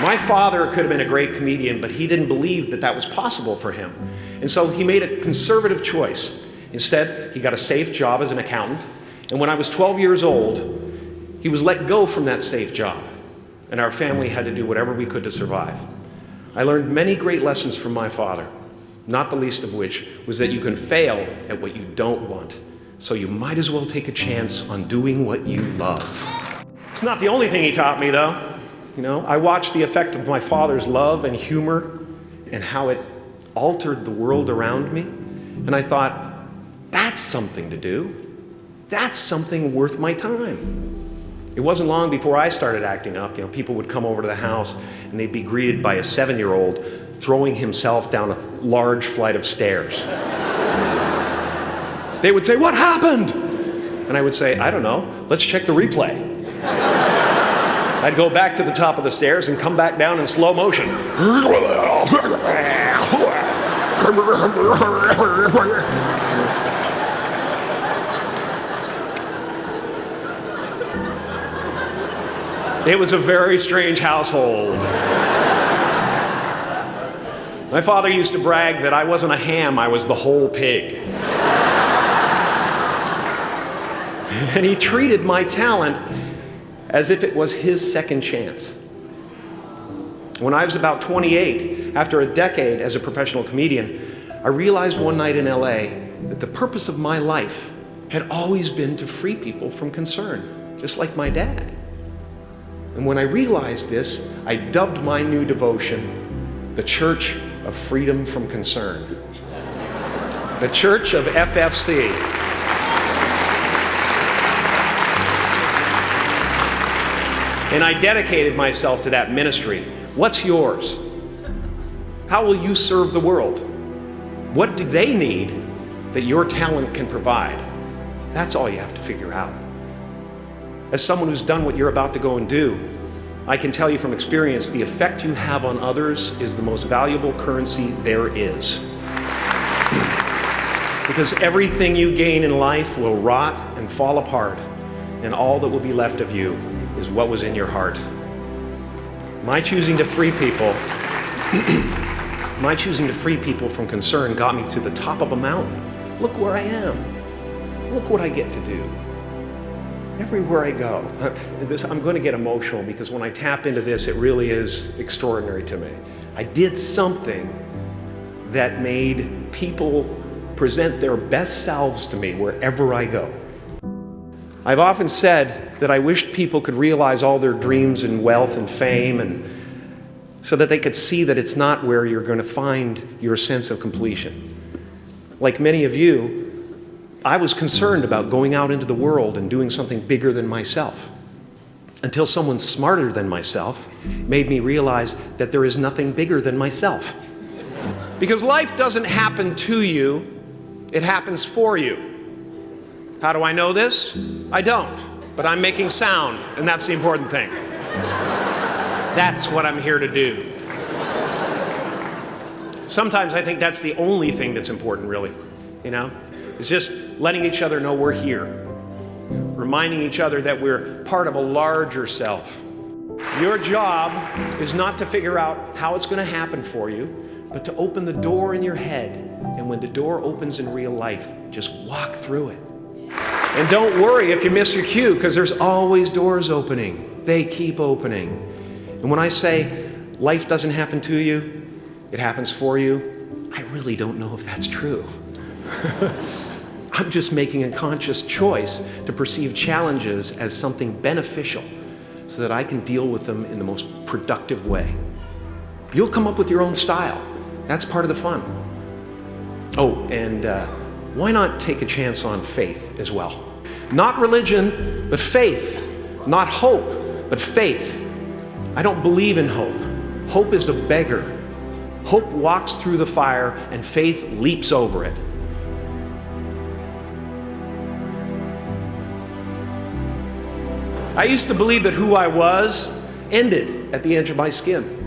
My father could have been a great comedian, but he didn't believe that that was possible for him. And so he made a conservative choice. Instead, he got a safe job as an accountant. And when I was 12 years old, he was let go from that safe job. And our family had to do whatever we could to survive. I learned many great lessons from my father, not the least of which was that you can fail at what you don't want. So you might as well take a chance on doing what you love. It's not the only thing he taught me, though. You know, I watched the effect of my father's love and humor and how it altered the world around me. And I thought, that's something to do. That's something worth my time. It wasn't long before I started acting up. You know, people would come over to the house and they'd be greeted by a 7-year-old throwing himself down a large flight of stairs. They would say, "What happened?" And I would say, "I don't know. Let's check the replay." I'd go back to the top of the stairs and come back down in slow motion. It was a very strange household. My father used to brag that I wasn't a ham, I was the whole pig. And he treated my talent as if it was his second chance. When I was about 28, after a decade as a professional comedian, I realized one night in LA that the purpose of my life had always been to free people from concern, just like my dad. And when I realized this, I dubbed my new devotion the Church of Freedom from Concern. The Church of FFC. And I dedicated myself to that ministry. What's yours? How will you serve the world? What do they need that your talent can provide? That's all you have to figure out. As someone who's done what you're about to go and do, I can tell you from experience, the effect you have on others is the most valuable currency there is. Because everything you gain in life will rot and fall apart, and all that will be left of you is what was in your heart. My choosing to free people from concern got me to the top of a mountain. Look where I am. Look what I get to do. Everywhere I go. I'm going to get emotional because when I tap into this, it really is extraordinary to me. I did something that made people present their best selves to me wherever I go. I've often said that I wished people could realize all their dreams and wealth and fame, and so that they could see that it's not where you're going to find your sense of completion. Like many of you, I was concerned about going out into the world and doing something bigger than myself, until someone smarter than myself made me realize that there is nothing bigger than myself. Because life doesn't happen to you, it happens for you. How do I know this? I don't, but I'm making sound, and that's the important thing. That's what I'm here to do. Sometimes I think that's the only thing that's important, really, you know? It's just letting each other know we're here, reminding each other that we're part of a larger self. Your job is not to figure out how it's going to happen for you, but to open the door in your head, and when the door opens in real life, just walk through it. And don't worry if you miss your cue, because there's always doors opening. They keep opening. And when I say life doesn't happen to you, it happens for you, I really don't know if that's true. I'm just making a conscious choice to perceive challenges as something beneficial so that I can deal with them in the most productive way. You'll come up with your own style. That's part of the fun. Oh, and why not take a chance on faith as well? Not religion, but faith. Not hope, but faith. I don't believe in hope. Hope is a beggar. Hope walks through the fire and faith leaps over it. I used to believe that who I was ended at the edge of my skin.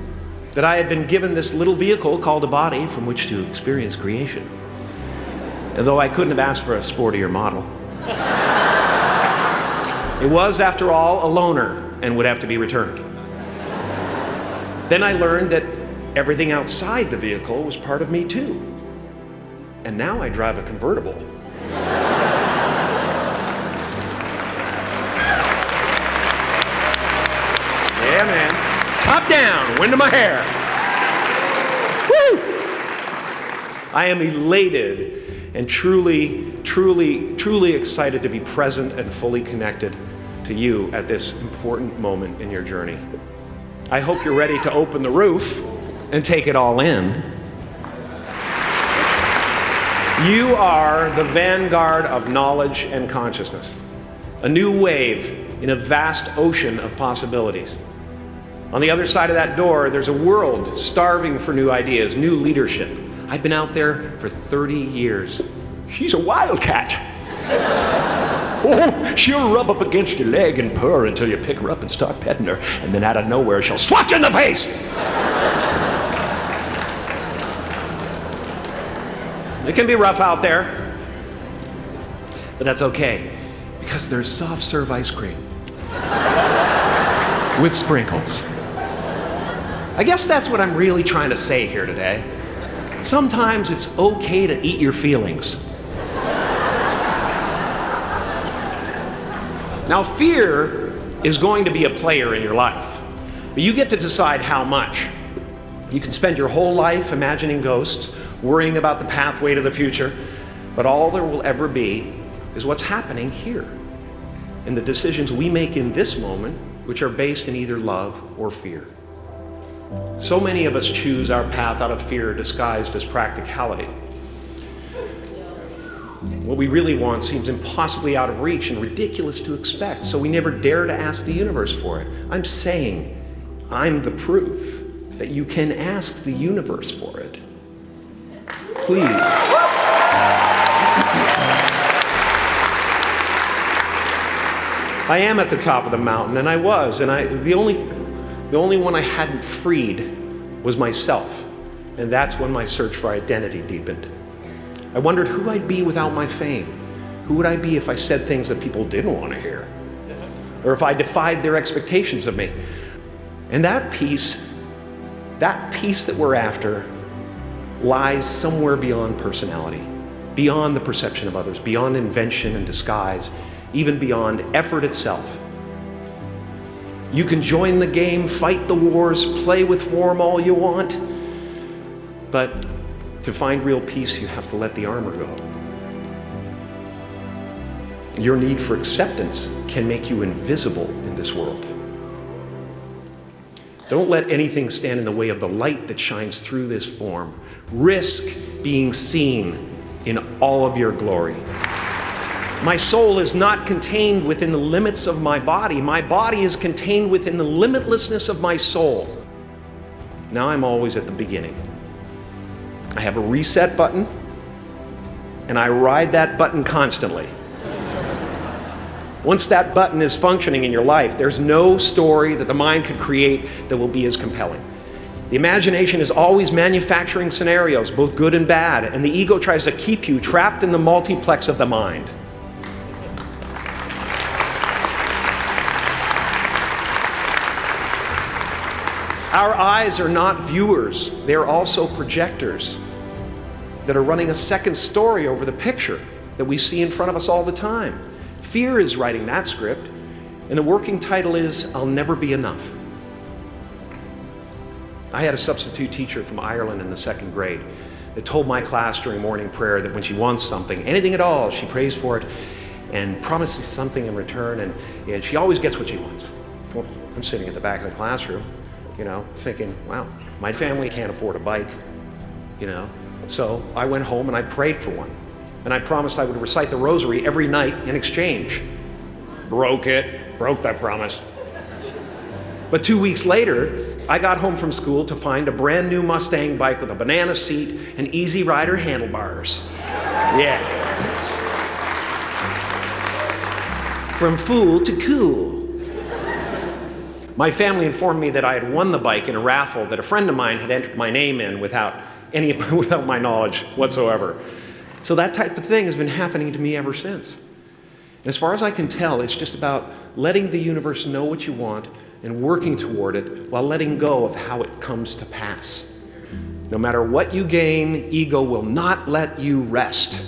That I had been given this little vehicle called a body from which to experience creation. And though I couldn't have asked for a sportier model, it was, after all, a loaner and would have to be returned. Then I learned that everything outside the vehicle was part of me too. And now I drive a convertible. Yeah, man. Top down, wind in my hair. Woo! I am elated and truly excited to be present and fully connected to you at this important moment in your journey. I hope you're ready to open the roof and take it all in. You are the vanguard of knowledge and consciousness, a new wave in a vast ocean of possibilities. On the other side of that door, there's a world starving for new ideas, new leadership. I've been out there for 30 years. She's a wildcat. Oh, she'll rub up against your leg and purr until you pick her up and start petting her, and then out of nowhere, she'll swat you in the face. It can be rough out there, but that's okay, because there's soft serve ice cream with sprinkles. I guess that's what I'm really trying to say here today. Sometimes it's okay to eat your feelings. Now, fear is going to be a player in your life, but you get to decide how much. You can spend your whole life imagining ghosts, worrying about the pathway to the future, but all there will ever be is what's happening here, and the decisions we make in this moment, which are based in either love or fear. So many of us choose our path out of fear disguised as practicality. What we really want seems impossibly out of reach and ridiculous to expect, so we never dare to ask the universe for it. I'm saying I'm the proof that you can ask the universe for it. Please. I am at the top of the mountain, and I was, and the only one I hadn't freed was myself, and that's when my search for identity deepened. I wondered who I'd be without my fame. Who would I be if I said things that people didn't want to hear? Or if I defied their expectations of me? And that peace that we're after lies somewhere beyond personality, beyond the perception of others, beyond invention and disguise, even beyond effort itself. You can join the game, fight the wars, play with form all you want, but to find real peace, you have to let the armor go. Your need for acceptance can make you invisible in this world. Don't let anything stand in the way of the light that shines through this form. Risk being seen in all of your glory. My soul is not contained within the limits of my body. My body is contained within the limitlessness of my soul. Now I'm always at the beginning. I have a reset button, and I ride that button constantly. Once that button is functioning in your life, there's no story that the mind could create that will be as compelling. The imagination is always manufacturing scenarios, both good and bad, and the ego tries to keep you trapped in the multiplex of the mind. Our eyes are not viewers, they're also projectors that are running a second story over the picture that we see in front of us all the time. Fear is writing that script, and the working title is, I'll Never Be Enough. I had a substitute teacher from Ireland in the 2nd grade that told my class during morning prayer that when she wants something, anything at all, she prays for it and promises something in return, and she always gets what she wants. Well, I'm sitting at the back of the classroom, thinking, wow, my family can't afford a bike, So I went home and I prayed for one. And I promised I would recite the rosary every night in exchange. Broke that promise. But 2 weeks later, I got home from school to find a brand new Mustang bike with a banana seat and Easy Rider handlebars. Yeah. From fool to cool. My family informed me that I had won the bike in a raffle that a friend of mine had entered my name in without my knowledge whatsoever. So that type of thing has been happening to me ever since. And as far as I can tell, it's just about letting the universe know what you want, and working toward it while letting go of how it comes to pass. No matter what you gain, ego will not let you rest.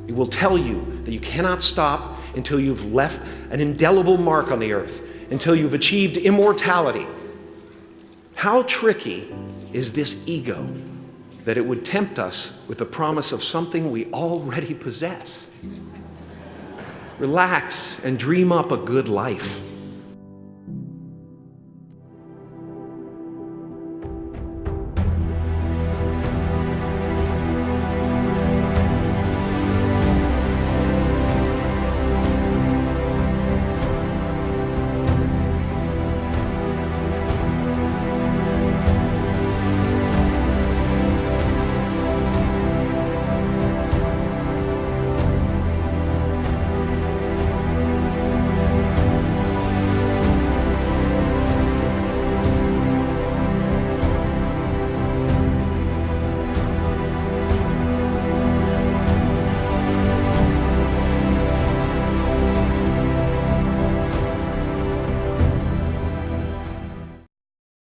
It will tell you that you cannot stop until you've left an indelible mark on the earth, until you've achieved immortality. How tricky is this ego that it would tempt us with the promise of something we already possess? Relax and dream up a good life.